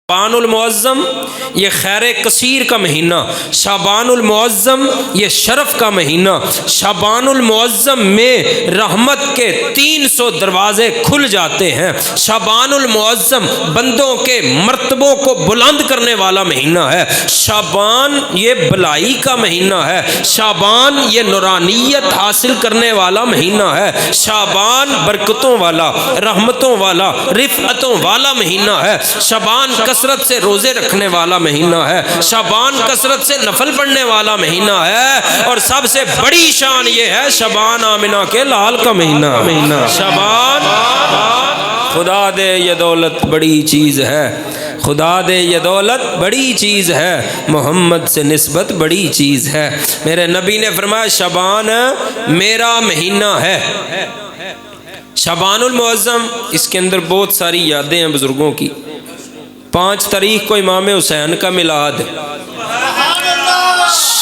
شعبان المعظم یہ خیر کثیر کا مہینہ، شعبان المعظم یہ شرف کا مہینہ، شعبان المعظم میں رحمت کے 300 دروازے کھل جاتے ہیں۔ شعبان المعظم بندوں کے مرتبوں کو بلند کرنے والا مہینہ ہے۔ شعبان یہ بلائی کا مہینہ ہے، شعبان یہ نورانیت حاصل کرنے والا مہینہ ہے، شعبان برکتوں والا، رحمتوں والا، رفعتوں والا مہینہ ہے، شعبان کثرت سے روزے رکھنے والا مہینہ ہے، شعبان کثرت سے نفل پڑھنے والا مہینہ ہے، اور سب سے بڑی شان یہ ہے شعبان آمنہ کے لال کا مہینہ۔ شعبان خدا دے یہ دولت بڑی چیز ہے، خدا دے یہ دولت بڑی چیز ہے، محمد سے نسبت بڑی چیز ہے۔ میرے نبی نے فرمایا شعبان میرا مہینہ ہے۔ شعبان المعظم اس کے اندر بہت ساری یادیں ہیں بزرگوں کی۔ 5 تاریخ کو امام حسین کا میلاد،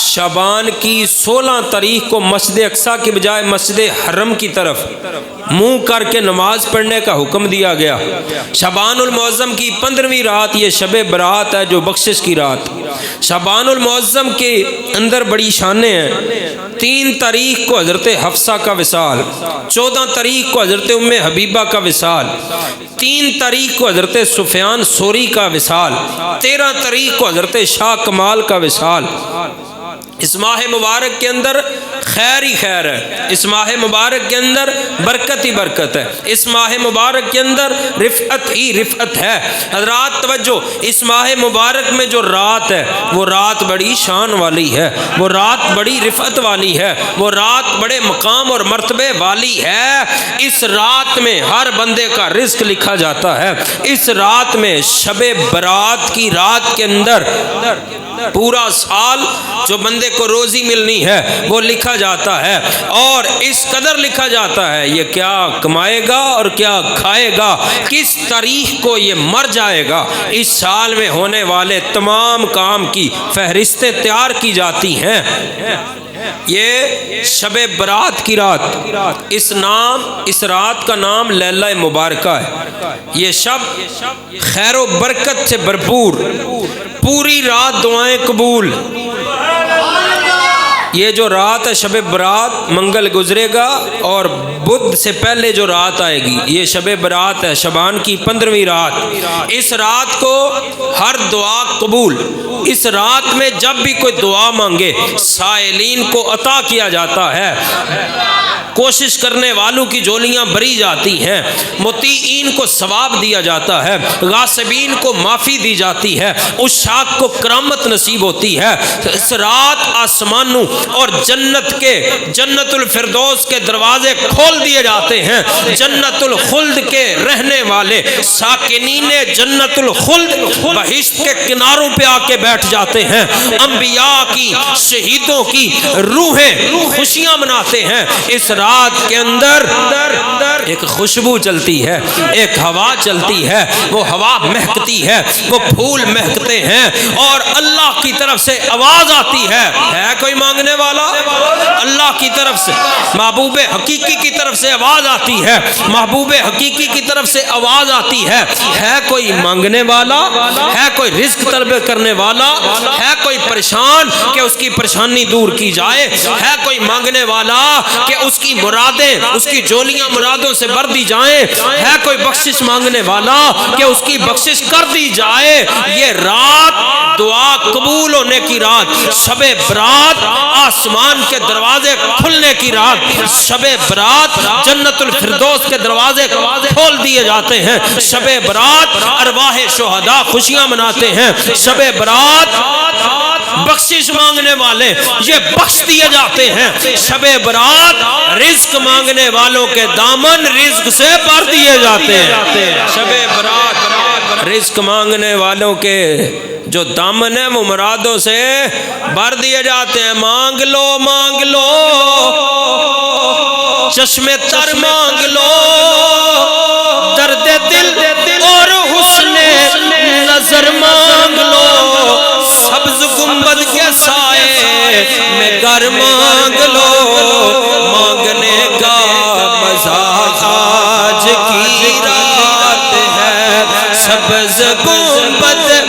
شعبان کی 16 تاریخ کو مسجد اقصیٰ کی بجائے مسجد حرم کی طرف منہ کر کے نماز پڑھنے کا حکم دیا گیا۔ شعبان المعظم کی 15ویں رات یہ شب برات ہے جو بخشش کی رات۔ شعبان المعظم کے اندر بڑی شانیں ہیں۔ 3 تاریخ کو حضرت حفصہ کا وصال، 14 تاریخ کو حضرت ام حبیبہ کا وصال، 3 تاریخ کو حضرت سفیان ثوری کا وصال، 13 تاریخ کو حضرت شاہ کمال کا وصال۔ اس ماہ مبارک کے اندر خیر ہی خیر ہے، اس ماہ مبارک کے اندر برکت ہی برکت ہے، اس ماہ مبارک کے اندر رفعت ہی رفعت ہے۔ حضرات توجہ، اس ماہ مبارک میں جو رات ہے وہ رات بڑی شان والی ہے، وہ رات بڑی رفعت والی ہے، وہ رات بڑے مقام اور مرتبے والی ہے۔ اس رات میں ہر بندے کا رزق لکھا جاتا ہے۔ اس رات میں شب برات کی رات کے اندر پورا سال جو بندے کو روزی ملنی ہے وہ لکھا جاتا ہے، اور اس قدر لکھا جاتا ہے یہ کیا کمائے گا اور کیا کھائے گا، کس تاریخ کو یہ مر جائے گا۔ اس سال میں ہونے والے تمام کام کی فہرستیں تیار کی جاتی ہیں۔ یہ شب برات کی رات، اس رات کا نام لیلہ مبارکہ ہے۔ یہ شب خیر و برکت سے بھرپور، پوری رات دعائیں قبول۔ یہ جو رات ہے شب برات، منگل گزرے گا اور بدھ سے پہلے جو رات آئے گی یہ شب برات ہے، شعبان کی 15ویں رات۔ اس رات کو ہر دعا قبول۔ اس رات میں جب بھی کوئی دعا مانگے سائلین کو عطا کیا جاتا ہے، کوشش کرنے والوں کی جولیاں بھری جاتی ہیں، مطیعین کو ثواب دیا جاتا ہے، غاصبین کو معافی دی جاتی ہے، عشاق کو کرامت نصیب ہوتی ہے۔ اس رات آسمانوں اور جنت الفردوس کے دروازے کھول دیے جاتے ہیں۔ جنت الخلد کے رہنے والے ساکنین جنت الخلد بہشت کے کناروں پہ آ کے بیٹھ جاتے ہیں۔ انبیاء کی، شہیدوں کی روحیں خوشیاں مناتے ہیں۔ اس رات کے اندر ایک خوشبو چلتی ہے، ایک ہوا چلتی ہے، وہ ہوا مہکتی ہے، وہ پھول مہکتے ہیں، اور اللہ کی طرف سے آواز آتی ہے کوئی مانگنے والا؟ اللہ کی طرف سے، محبوب حقیقی کی طرف سے آواز آتی ہے، محبوب حقیقی کی طرف سے آواز آتی ہے کوئی مانگنے والا؟ ہے کوئی رزق طلب کرنے والا؟ ہے کوئی پریشان کہ اس کی پریشانی دور کی جائے؟ ہے کوئی مانگنے والا کہ اس کی مرادیں، اس کی جولیاں مرادوں سے بھر دی جائیں؟ ہے کوئی بخشش مانگنے والا کہ اس کی بخشش کر دی جائے؟ یہ رات دعا قبول ہونے کی رات، شب برات آسمان کے دروازے کھلنے کی رات، شب برات جنت الفردوس کے دروازے کھول دیے جاتے ہیں، شب برات ارواح شہداء خوشیاں مناتے ہیں، شب برات بخشش مانگنے والے یہ بخش دیے جاتے ہیں، شب برات رزق مانگنے والوں کے دامن رزق سے بھر دیے جاتے ہیں۔ شب برات رزق مانگنے والوں کے جو دامن ہے وہ مرادوں سے بھر دیے جاتے ہیں۔ مانگ لو مانگ لو چشم تر مانگ لو، درد دل اور حسن نظر مانگ لو، سبز گنبد کے سائے میں گھر مانگ لو، مانگنے کا مزہ آج کی رات ہے، سبز گنبد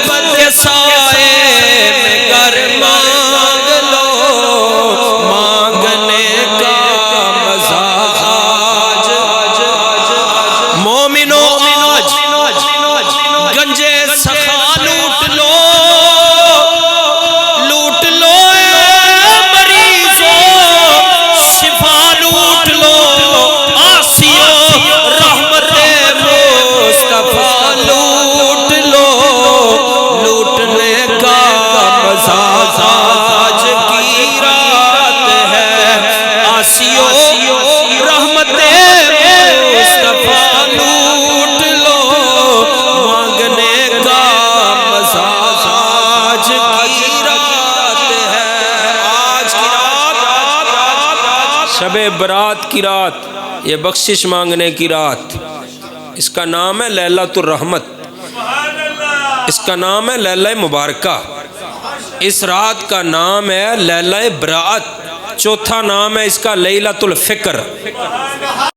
کی رات، یہ بخشش مانگنے کی رات، اس کا نام ہے لیلۃ الرحمت، اس کا نام ہے لیلہ مبارکہ، اس رات کا نام ہے لیلہ براءت، چوتھا نام ہے اس کا لیلۃ الفکر۔